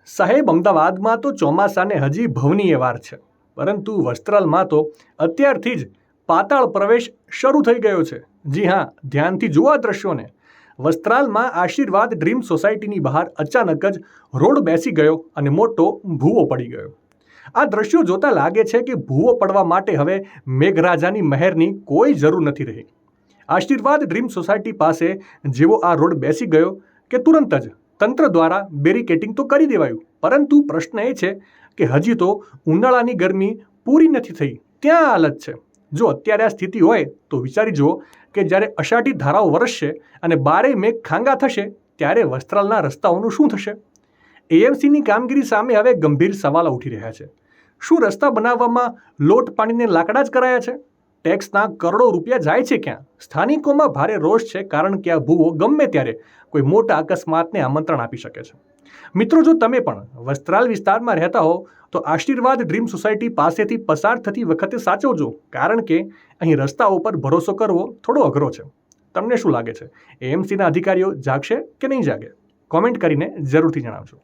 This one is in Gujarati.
સાહેબ, અમદાવાદમાં તો ચોમાસાને હજી ભવનીય વાર છે, પરંતુ વસ્ત્રાલમાં તો અત્યારથી જ પાતાળ પ્રવેશ શરૂ થઈ ગયો છે. જી હા, ધ્યાનથી જુઓ આ દ્રશ્યોને. વસ્ત્રાલમાં આશીર્વાદ ડ્રીમ સોસાયટીની બહાર અચાનક જ રોડ બેસી ગયો અને મોટો ભૂવો પડી ગયો. આ દ્રશ્યો જોતા લાગે છે કે ભૂવો પડવા માટે હવે મેઘરાજાની મહેરની કોઈ જરૂર નથી રહી. આશીર્વાદ ડ્રીમ સોસાયટી પાસે જેવો આ રોડ બેસી ગયો કે તુરંત જ તંત્ર દ્વારા બેરિકેટિંગ તો કરી દેવાયું, પરંતુ પ્રશ્ન એ છે કે હજી તો ઉનાળાની ગરમી પૂરી નથી થઈ ત્યાં આ હાલત છે. જો અત્યારે આ સ્થિતિ હોય તો વિચારી જુઓ કે જ્યારે અષાઢી ધારાઓ વરસશે અને બારે મેઘ ખાંગા થશે ત્યારે વસ્ત્રાલના રસ્તાઓનું શું થશે? એએમસીની કામગીરી સામે હવે ગંભીર સવાલો ઉઠી રહ્યા છે. શું રસ્તા બનાવવામાં લોટ પાણીને લાકડા જ કરાયા છે? ટેક્સના કરોડો રૂપિયા જાય છે ક્યાં? સ્થાનિકોમાં ભારે રોષ છે, કારણ કે આ ભૂવો ગમે ત્યારે કોઈ મોટા અકસ્માતને આમંત્રણ આપી શકે છે. મિત્રો, જો તમે પણ વસ્ત્રાલ વિસ્તારમાં રહેતા હો તો આશીર્વાદ ડ્રીમ સોસાયટી પાસેથી પસાર થતી વખતે સાચવજો, કારણ કે અહીં રસ્તાઓ પર ભરોસો કરવો થોડો અઘરો છે. તમને શું લાગે છે, એએમસીના અધિકારીઓ જાગશે કે નહીં જાગે? કોમેન્ટ કરીને જરૂરથી જણાવજો.